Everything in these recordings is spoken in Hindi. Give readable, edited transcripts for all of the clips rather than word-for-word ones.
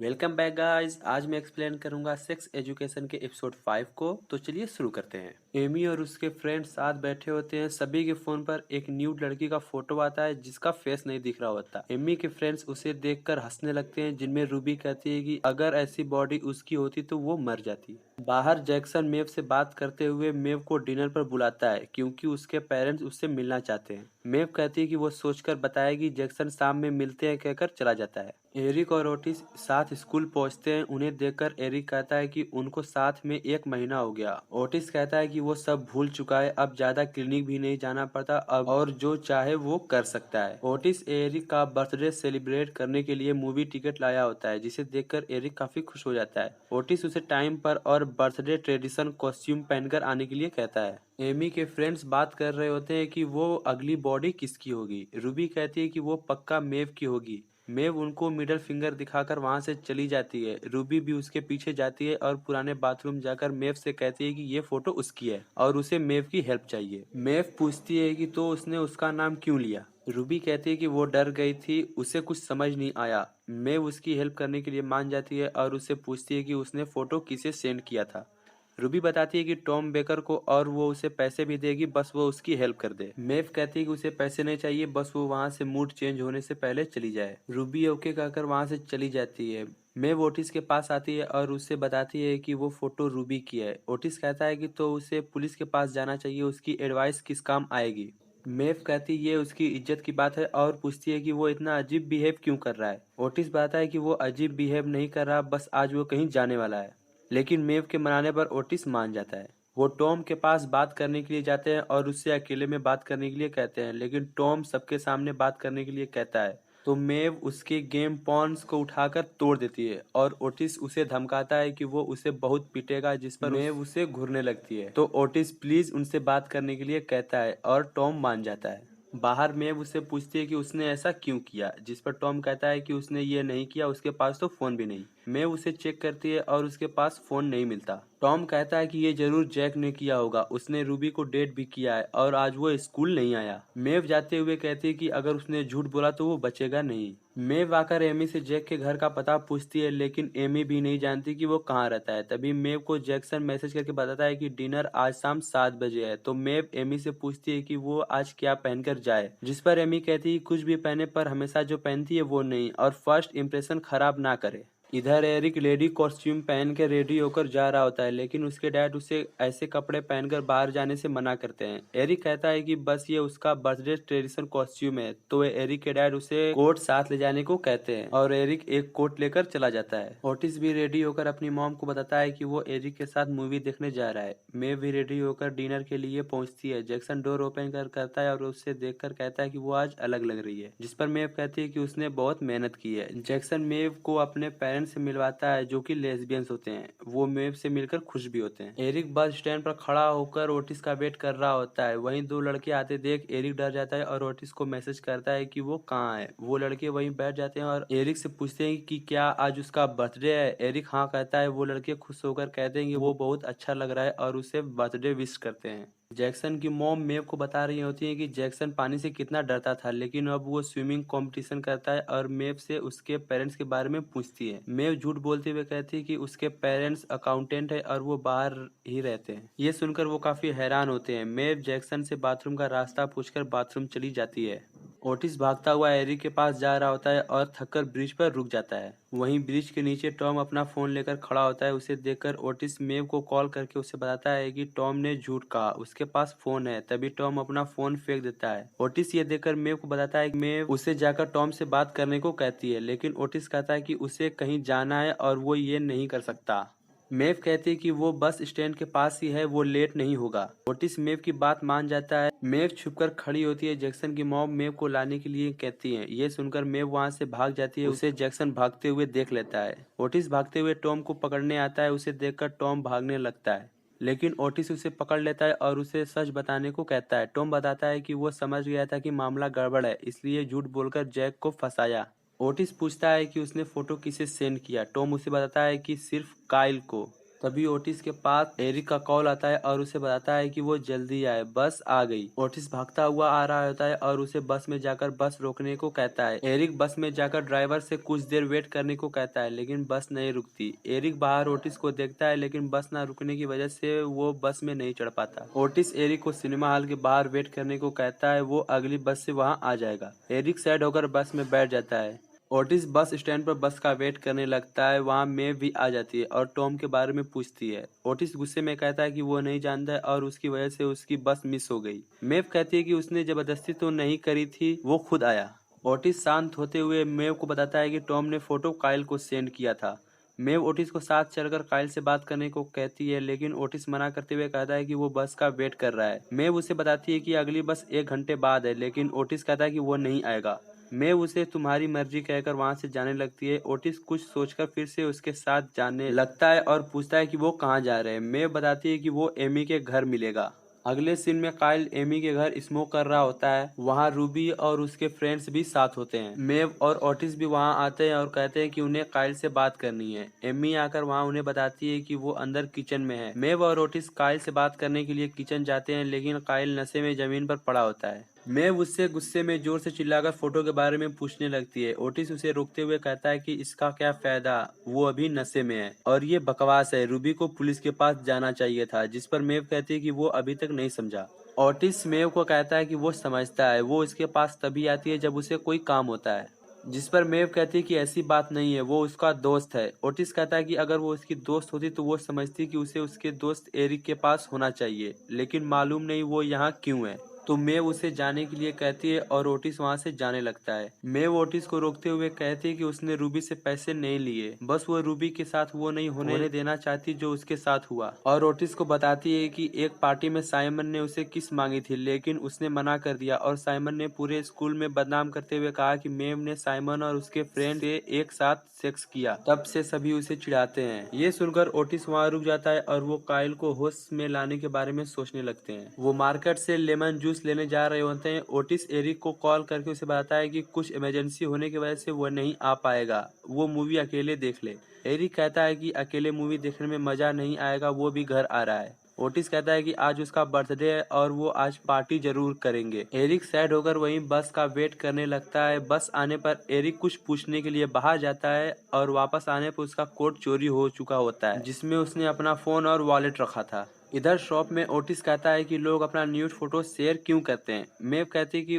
Welcome back guys. आज मैं एक्सप्लेन करूंगा सेक्स एजुकेशन के एपिसोड 5 को। तो चलिए शुरू करते हैं। एमी और उसके फ्रेंड साथ बैठे होते हैं। सभी के फोन पर एक न्यूड लड़की का फोटो आता है जिसका फेस नहीं दिख रहा होता। एमी के फ्रेंड्स उसे देखकर हंसने लगते हैं, जिनमें रूबी कहती है कि अगर ऐसी बॉडी उसकी होती तो वो मर जाती। बाहर जैक्सन मेव से बात करते हुए मेव को डिनर पर बुलाता है क्योंकि उसके पेरेंट्स उससे मिलना चाहते हैं। मेव कहती है कि वो सोचकर बताएगी। जैक्सन शाम में मिलते हैं कहकर चला जाता है। एरिक और ओटिस साथ स्कूल पहुंचते हैं। उन्हें देखकर एरिक कहता है कि उनको साथ में 1 महीना हो गया। ओटिस कहता है कि वो सब भूल चुका है, अब ज्यादा क्लिनिक भी नहीं जाना पड़ता अब और जो चाहे वो कर सकता है। ओटिस एरिक का बर्थडे सेलिब्रेट करने के लिए मूवी टिकट लाया होता है, जिसे देखकर एरिक काफी खुश हो जाता है। ओटिस उसे टाइम पर और बर्थडे ट्रेडिशन कॉस्ट्यूम पहनकर आने के लिए कहता है। एमी के फ्रेंड्स बात कर रहे होते हैं कि वो अगली बॉडी किसकी होगी। रूबी कहती है कि वो पक्का मेव की होगी। मेव उनको मिडल फिंगर दिखाकर वहां से चली जाती है। रूबी भी उसके पीछे जाती है और पुराने बाथरूम जाकर मेव से कहती है कि ये फोटो उसकी है और उसे मेव की हेल्प चाहिए। मेव पूछती है कि तो उसने उसका नाम क्यों लिया। रूबी कहती है कि वो डर गई थी, उसे कुछ समझ नहीं आया। मेव उसकी हेल्प करने के लिए मान जाती है और उससे पूछती है कि उसने फोटो किसे सेंड किया था। रूबी बताती है कि टॉम बेकर को और वो उसे पैसे भी देगी, बस वो उसकी हेल्प कर दे। मेव कहती है कि उसे पैसे नहीं चाहिए, बस वो वहां से मूड चेंज होने से पहले चली जाए। रूबी ओके कहकर वहां से चली जाती है। मेव ओटिस के पास आती है और उससे बताती है कि वो फोटो रूबी की है। ओटिस कहता है कि तो उसे पुलिस के पास जाना चाहिए, उसकी एडवाइस किस काम आएगी। मेव कहती ये उसकी इज्जत की बात है और पूछती है कि वो इतना अजीब बिहेव क्यों कर रहा है। ओटिस बताता है कि वो अजीब बिहेव नहीं कर रहा, बस आज वो कहीं जाने वाला है। लेकिन मेव के मनाने पर ओटिस मान जाता है। वो टॉम के पास बात करने के लिए जाते हैं और उससे अकेले में बात करने के लिए कहते हैं, लेकिन टॉम सबके सामने बात करने के लिए कहता है। तो मेव उसके गेम पॉन्स को उठाकर तोड़ देती है और ओटिस उसे धमकाता है कि वो उसे बहुत पीटेगा, जिस पर मेव उसे घूरने लगती है। तो ओटिस प्लीज उनसे बात करने के लिए कहता है और टॉम मान जाता है। बाहर मेव उससे पूछती है कि उसने ऐसा क्यों किया, जिस पर टॉम कहता है कि उसने ये नहीं किया, उसके पास तो फोन भी नहीं। मेव उसे चेक करती है और उसके पास फोन नहीं मिलता। टॉम कहता है कि ये जरूर जैक ने किया होगा, उसने रूबी को डेट भी किया है और आज वो स्कूल नहीं आया। मेव जाते हुए कहती है कि अगर उसने झूठ बोला तो वो बचेगा नहीं। मेव आकर एमी से जैक के घर का पता पूछती है, लेकिन एमी भी नहीं जानती कि वो कहाँ रहता है। तभी मेव को जैक्सन मैसेज करके बताता है कि डिनर आज शाम 7 बजे है। तो मेव एमी से पूछती है कि वो आज क्या पहनकर जाए, जिस पर एमी कहती है कुछ भी पहने पर हमेशा जो पहनती है वो नहीं, और फर्स्ट इम्प्रेशन खराब ना करे। इधर एरिक लेडी कॉस्ट्यूम पहन के रेडी होकर जा रहा होता है, लेकिन उसके डैड उसे ऐसे कपड़े पहनकर बाहर जाने से मना करते हैं। एरिक कहता है कि बस ये उसका बर्थडे ट्रेडिशन कॉस्ट्यूम है, तो एरिक के डैड उसे कोट साथ ले जाने को कहते हैं और एरिक एक कोट लेकर चला जाता है। ओटिस भी रेडी होकर अपनी मॉम को बताता है कि वो एरिक के साथ मूवी देखने जा रहा है। मेव भी रेडी होकर डिनर के लिए पहुंचती है। जैक्सन डोर ओपन करता है और उससे देखकर कहता है कि वो आज अलग लग रही है, जिस पर मेव कहती है कि उसने बहुत मेहनत की है। जैक्सन मेव को अपने पेरेंट्स से मिलवाता है, जो कि लेस्बियंस होते हैं। वो मेव से मिलकर खुश भी होते हैं। एरिक बस स्टैंड पर खड़ा होकर ओटिस का वेट कर रहा होता है। वहीं 2 लड़के आते देख एरिक डर जाता है और ओटिस को मैसेज करता है कि वो कहाँ है। वो लड़के वहीं बैठ जाते हैं और एरिक से पूछते हैं कि क्या आज उसका बर्थडे है। एरिक हाँ कहता है। वो लड़के खुश होकर कहते हैं कि वो बहुत अच्छा लग रहा है और उसे बर्थडे विश करते हैं। जैक्सन की मॉम मेव को बता रही होती है कि जैक्सन पानी से कितना डरता था, लेकिन अब वो स्विमिंग कंपटीशन करता है और मेव से उसके पेरेंट्स के बारे में पूछती है। मेव झूठ बोलते हुए कहती है कि उसके पेरेंट्स अकाउंटेंट है और वो बाहर ही रहते हैं। ये सुनकर वो काफी हैरान होते हैं। मेव जैक्सन से बाथरूम का रास्ता पूछकर बाथरूम चली जाती है। ओटिस भागता हुआ एरिक के पास जा रहा होता है और थककर ब्रिज पर रुक जाता है। वहीं ब्रिज के नीचे टॉम अपना फोन लेकर खड़ा होता है। उसे देखकर ओटिस मेव को कॉल करके उसे बताता है कि टॉम ने झूठ कहा, उसके पास फोन है। तभी टॉम अपना फोन फेंक देता है। ओटिस ये देखकर मेव को बताता है कि मेव उसे जाकर टॉम से बात करने को कहती है, लेकिन ओटिस कहता है कि उसे कहीं जाना है और वो ये नहीं कर सकता। मेव कहती है कि वो बस स्टैंड के पास ही है, वो लेट नहीं होगा। ओटिस मेव की बात मान जाता है। मेव छुपकर खड़ी होती है। जैक्सन की मॉम मेव को लाने के लिए कहती है। ये सुनकर मेव वहां से भाग जाती है। उसे जैक्सन भागते हुए देख लेता है। ओटिस भागते हुए टॉम को पकड़ने आता है। उसे देखकर टॉम भागने लगता है, लेकिन ओटिस उसे पकड़ लेता है और उसे सच बताने को कहता है। टॉम बताता है कि वो समझ गया था कि मामला गड़बड़ है, इसलिए झूठ बोलकर जैक को फंसाया। ओटिस पूछता है कि उसने फोटो किसे सेंड किया। टॉम उसे बताता है कि सिर्फ काइल को। तभी ओटिस के पास एरिक का कॉल आता है और उसे बताता है कि वो जल्दी आए, बस आ गई। ओटिस भागता हुआ आ रहा होता है और उसे बस में जाकर बस रोकने को कहता है। एरिक बस में जाकर ड्राइवर से कुछ देर वेट करने को कहता है, लेकिन बस नहीं रुकती। एरिक बाहर ओटिस को देखता है, लेकिन बस ना रुकने की वजह से वो बस में नहीं चढ़ पाता। ओटिस एरिक को सिनेमा हॉल के बाहर वेट करने को कहता है, वो अगली बस से वहां आ जाएगा। एरिक सैड होकर बस में बैठ जाता है। ओटिस बस स्टैंड पर बस का वेट करने लगता है। वहां मेव भी आ जाती है और टॉम के बारे में पूछती है। ओटिस गुस्से में कहता है कि वो नहीं जानता है और उसकी वजह से उसकी बस मिस हो गई। मेव कहती है कि उसने जबरदस्ती तो नहीं करी थी, वो खुद आया। ओटिस शांत होते हुए मेव को बताता है कि टॉम ने फोटो काइल को सेंड किया था। मेव ओटिस को साथ चलकर काइल से बात करने को कहती है, लेकिन ओटिस मना करते हुए कहता है कि वो बस का वेट कर रहा है। मेव उसे बताती है कि अगली बस 1 घंटे बाद है, लेकिन ओटिस कहता है कि वो नहीं आएगा। मैं उसे तुम्हारी मर्जी कहकर वहां से जाने लगती है। ओटिस कुछ सोचकर फिर से उसके साथ जाने लगता है और पूछता है कि वो कहाँ जा रहे हैं। मैं बताती है कि वो एमी के घर मिलेगा। अगले सीन में काइल एमी के घर स्मोक कर रहा होता है। वहाँ रूबी और उसके फ्रेंड्स भी साथ होते हैं। मेव और ओटिस भी वहाँ आते हैं और कहते हैं कि उन्हें काइल से बात करनी है। एमी आकर वहाँ उन्हें बताती है कि वो अंदर किचन में है। मेव और ओटिस काइल से बात करने के लिए किचन जाते हैं, लेकिन काइल नशे में जमीन पर पड़ा होता है। मेव उससे गुस्से में जोर से चिल्लाकर फोटो के बारे में पूछने लगती है। ओटिस उसे रोकते हुए कहता है कि इसका क्या फायदा, वो अभी नशे में है और ये बकवास है, रूबी को पुलिस के पास जाना चाहिए था। जिस पर मेव कहती है कि वो अभी तक नहीं समझा। ओटिस मेव को कहता है कि वो समझता है, वो इसके पास तभी आती है जब उसे कोई काम होता है। जिस पर मेव कहती है कि ऐसी बात नहीं है, वो उसका दोस्त है। ओटिस कहता है कि अगर वो उसकी दोस्त होती तो वो समझती कि उसे उसके दोस्त एरिक के पास होना चाहिए, लेकिन मालूम नहीं वो यहाँ क्यों है। तो मेव उसे जाने के लिए कहती है और ओटिस वहां से जाने लगता है। मेव ओटिस को रोकते हुए कहती है कि उसने रूबी से पैसे नहीं लिए, बस वो रूबी के साथ वो नहीं होने देना चाहती जो उसके साथ हुआ। और ओटिस को बताती है कि एक पार्टी में साइमन ने उसे किस मांगी थी, लेकिन उसने मना कर दिया और साइमन ने पूरे स्कूल में बदनाम करते हुए कहा कि मेव ने साइमन और उसके फ्रेंड से एक साथ सेक्स किया। तब से सभी उसे चिढ़ाते हैं। ये सुनकर ओटिस वहाँ रुक जाता है और वो काइल को होश में लाने के बारे में सोचने लगते हैं। वो मार्केट से लेमन जूस लेने जा रहे होते हैं। ओटिस एरिक को कॉल करके उसे बताता है कि कुछ इमरजेंसी होने की वजह से वो नहीं आ पाएगा, वो मूवी अकेले देख ले। एरिक कहता है कि अकेले मूवी देखने में मजा नहीं आएगा, वो भी घर आ रहा है। ओटिस कहता है कि आज उसका बर्थडे है और वो आज पार्टी जरूर करेंगे। एरिक सैड होकर वहीं बस का वेट करने लगता है। बस आने पर एरिक कुछ पूछने के लिए बाहर जाता है और वापस आने पर उसका कोट चोरी हो चुका होता है, जिसमें उसने अपना फोन और वॉलेट रखा था। इधर शॉप में ओटिस कहता है कि लोग अपना न्यूड फोटो शेयर क्यों करते हैं। मेव कहती है कि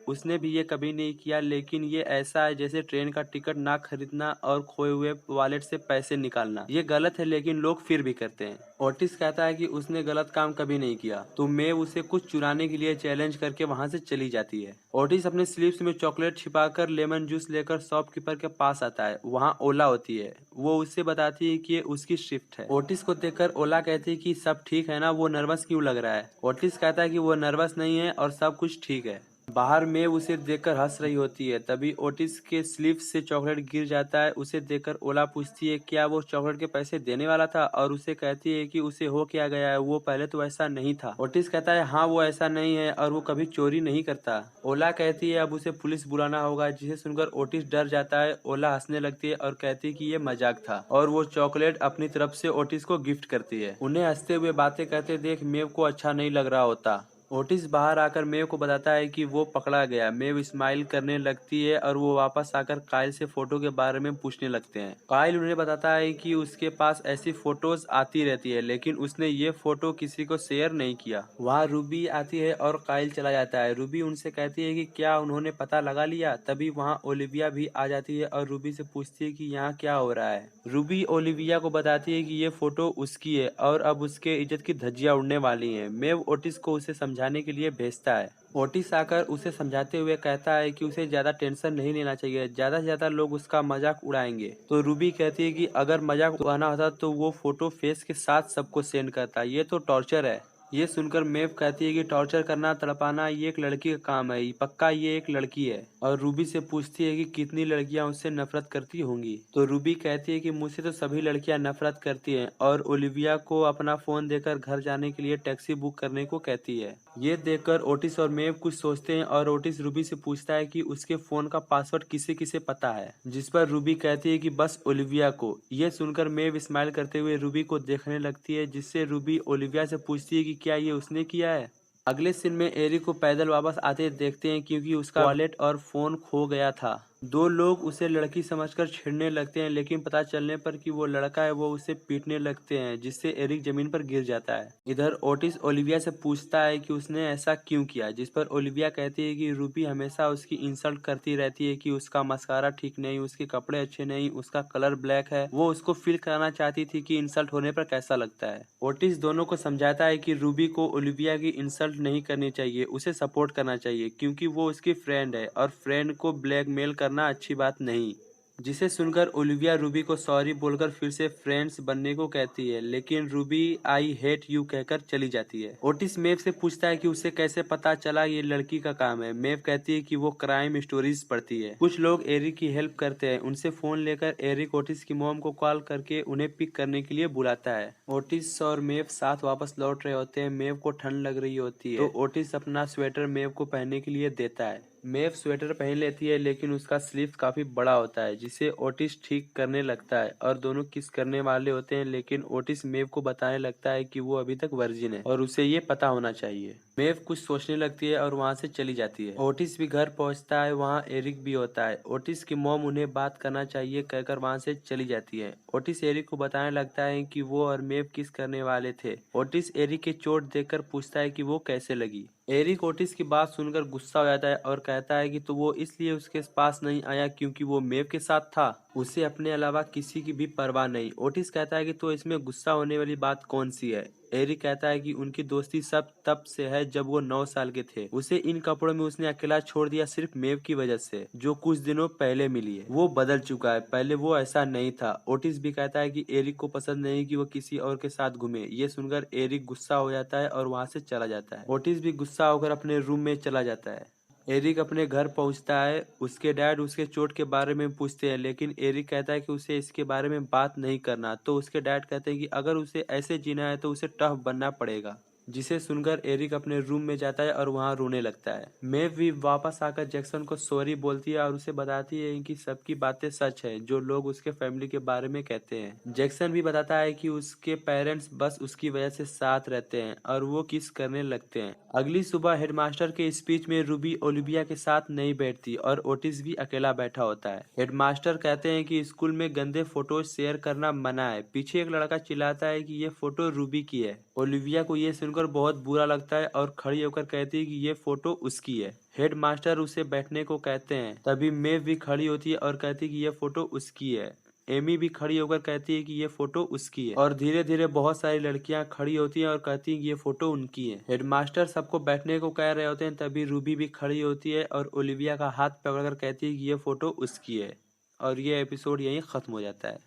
उसने भी ये कभी नहीं किया, लेकिन ये ऐसा है जैसे ट्रेन का टिकट ना खरीदना और खोए हुए वॉलेट से पैसे निकालना। ये गलत है, लेकिन लोग फिर भी करते हैं। ओटिस कहता है कि उसने गलत काम कभी नहीं किया, तो मेव उसे कुछ चुराने के लिए चैलेंज करके वहां से चली जाती है। ओटिस अपने स्लीव्स में चॉकलेट छिपाकर लेमन जूस लेकर शॉपकीपर के पास आता है। वहाँ ओला होती है। वो उससे बताती है कि ये उसकी शिफ्ट है। ओटिस को देखकर ओला कहती है कि सब ठीक है ना, वो नर्वस क्यों लग रहा है। ओटिस कहता है कि वो नर्वस नहीं है और सब कुछ ठीक है। बाहर में उसे देखकर हंस रही होती है। तभी ओटिस के स्लीव से चॉकलेट गिर जाता है। उसे देखकर ओला पूछती है क्या वो चॉकलेट के पैसे देने वाला था, और उसे कहती है कि उसे हो क्या गया है, वो पहले तो ऐसा नहीं था। ओटिस कहता है हाँ वो ऐसा नहीं है और वो कभी चोरी नहीं करता। ओला कहती है अब उसे पुलिस बुलाना होगा, जिसे सुनकर ओटिस डर जाता है। ओला हंसने लगती है और कहती है कि ये मजाक था, और वो चॉकलेट अपनी तरफ से ओटिस को गिफ्ट करती है। उन्हें हंसते हुए बातें करते देख मेव को अच्छा नहीं लग रहा होता। ओटिस बाहर आकर मेव को बताता है कि वो पकड़ा गया। मेव स्माइल करने लगती है और वो वापस आकर काइल से फोटो के बारे में पूछने लगते हैं। काइल उन्हें बताता है कि उसके पास ऐसी फोटोज आती रहती है, लेकिन उसने ये फोटो किसी को शेयर नहीं किया। वहाँ रूबी आती है और काइल चला जाता है। रूबी उनसे कहती है कि क्या उन्होंने पता लगा लिया। तभी वहाँ ओलिविया भी आ जाती है और रूबी से पूछती है कि यहाँ क्या हो रहा है। रूबी ओलिविया को बताती है कि ये फोटो उसकी है और अब उसके इज्जत की धज्जियां उड़ने वाली हैं। मेव ओटिस को उसे समझाने के लिए भेजता है। ओटिस आकर उसे समझाते हुए कहता है कि उसे ज्यादा टेंशन नहीं लेना चाहिए, ज्यादा से ज्यादा लोग उसका मजाक उड़ाएंगे। तो रूबी कहती है कि अगर मजाक उड़ाना होता तो वो फोटो फेस के साथ सबको सेंड करता, ये तो टॉर्चर है। ये सुनकर मेव कहती है कि टॉर्चर करना, तड़पाना ये एक लड़की का काम है, पक्का ये एक लड़की है। और रूबी से पूछती है कि कितनी लड़कियां उससे नफरत करती होंगी। तो रूबी कहती है कि मुझसे तो सभी लड़कियां नफरत करती हैं और ओलिविया को अपना फोन देकर घर जाने के लिए टैक्सी बुक करने को कहती है। ये देखकर ओटिस और मेव कुछ सोचते हैं और ओटिस रूबी से पूछता है कि उसके फोन का पासवर्ड किसे किसे पता है, जिस पर रूबी कहती है कि बस ओलिविया को। ये सुनकर मेव स्माइल करते हुए रूबी को देखने लगती है, जिससे रूबी ओलिविया से पूछती है कि क्या ये उसने किया है। अगले सीन में एरिक को पैदल वापस आते देखते हैं क्योंकि उसका वॉलेट और फोन खो गया था। दो लोग उसे लड़की समझकर छेड़ने लगते हैं, लेकिन पता चलने पर कि वो लड़का है वो उसे पीटने लगते हैं, जिससे एरिक जमीन पर गिर जाता है। इधर ओटिस ओलिविया से पूछता है कि उसने ऐसा क्यों किया, जिस पर ओलिविया कहती है कि रूबी हमेशा उसकी इंसल्ट करती रहती है कि उसका मस्कारा ठीक नहीं, उसके कपड़े अच्छे नहीं, उसका कलर ब्लैक है। वो उसको फील कराना चाहती थी कि इंसल्ट होने पर कैसा लगता है। ओटिस दोनों को समझाता है कि रूबी को ओलिविया की इंसल्ट नहीं करनी चाहिए, उसे सपोर्ट करना चाहिए क्योंकि वो उसकी फ्रेंड है और फ्रेंड को ब्लैकमेल करना अच्छी बात नहीं। जिसे सुनकर ओलिविया रूबी को सॉरी बोलकर फिर से फ्रेंड्स बनने को कहती है, लेकिन रूबी आई हेट यू कहकर चली जाती है। ओटिस मेव से पूछता है कि उसे कैसे पता चला ये लड़की का काम है। मेव कहती है कि वो क्राइम स्टोरीज पढ़ती है। कुछ लोग एरिक की हेल्प करते हैं। उनसे फोन लेकर एरिक ओटिस की मॉम को कॉल करके उन्हें पिक करने के लिए बुलाता है। ओटिस और मेव साथ वापस लौट रहे होते हैं। मेव को ठंड लग रही होती है, तो ओटिस अपना स्वेटर मेव को पहनने के लिए देता है। मेव स्वेटर पहन लेती है, लेकिन उसका स्लीव काफी बड़ा होता है, जिसे ओटिस ठीक करने लगता है और दोनों किस करने वाले होते हैं, लेकिन ओटिस मेव को बताने लगता है कि वो अभी तक वर्जिन है और उसे ये पता होना चाहिए। मेव कुछ सोचने लगती है और वहाँ से चली जाती है। ओटिस भी घर पहुँचता है, वहाँ एरिक भी होता है। ओटिस की मॉम उन्हें बात करना चाहिए कहकर वहाँ से चली जाती है। ओटिस एरिक को बताने लगता है कि वो और मेव किस करने वाले थे। ओटिस एरिक की चोट देखकर पूछता है कि वो कैसे लगी। एरिक ओटिस की बात सुनकर गुस्सा हो जाता है और कहता है कि तो वो इसलिए उसके पास नहीं आया क्योंकि वो मेव के साथ था, उसे अपने अलावा किसी की भी परवाह नहीं। ओटिस कहता है कि तो इसमें गुस्सा होने वाली बात कौन सी है। एरिक कहता है कि उनकी दोस्ती सब तब से है जब वो 9 साल के थे। उसे इन कपड़ों में उसने अकेला छोड़ दिया सिर्फ मेव की वजह से, जो कुछ दिनों पहले मिली है। वो बदल चुका है, पहले वो ऐसा नहीं था। ओटिस भी कहता है कि एरिक को पसंद नहीं कि वो किसी और के साथ घूमे। ये सुनकर एरिक गुस्सा हो जाता है और वहाँ से चला जाता है। ओटिस भी गुस्सा होकर अपने रूम में चला जाता है। एरिक अपने घर पहुंचता है। उसके डैड उसके चोट के बारे में पूछते हैं, लेकिन एरिक कहता है कि उसे इसके बारे में बात नहीं करना। तो उसके डैड कहते हैं कि अगर उसे ऐसे जीना है तो उसे टफ बनना पड़ेगा। जिसे सुनकर एरिक अपने रूम में जाता है और वहां रोने लगता है। मेव भी वापस आकर जैक्सन को सॉरी बोलती है और उसे बताती है कि सबकी बातें सच है जो लोग उसके फैमिली के बारे में कहते हैं। जैक्सन भी बताता है कि उसके पेरेंट्स बस उसकी वजह से साथ रहते हैं और वो किस करने लगते हैं। अगली सुबह हेडमास्टर के स्पीच में रूबी ओलिविया के साथ नहीं बैठती और ओटिस भी अकेला बैठा होता है। हेडमास्टर कहते हैं कि स्कूल में गंदे फोटो शेयर करना मना है। पीछे एक लड़का चिल्लाता है कि ये फोटो रूबी की है। ओलिविया को ये सुनकर बहुत बुरा लगता है और खड़ी होकर कहती है कि ये फोटो उसकी है। हेडमास्टर उसे बैठने को कहते हैं। तभी मेव भी खड़ी होती है और कहती है कि ये फोटो उसकी है। एमी भी खड़ी होकर कहती है कि ये फोटो उसकी है और धीरे धीरे बहुत सारी लड़कियां खड़ी होती हैं और कहती हैं कि ये फोटो उनकी है। हेडमास्टर सबको बैठने को कह रहे होते हैं, तभी रूबी भी खड़ी होती है और ओलिविया का हाथ पकड़कर कहती है कि ये फोटो उसकी है और ये एपिसोड यहीं खत्म हो जाता है।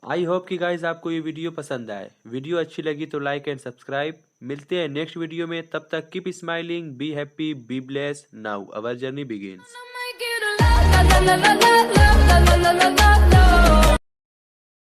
आई होप कि गाइज आपको ये वीडियो पसंद आए। वीडियो अच्छी लगी तो लाइक एंड सब्सक्राइब। मिलते हैं नेक्स्ट वीडियो में, तब तक keep smiling, be happy, be blessed. Now our journey begins.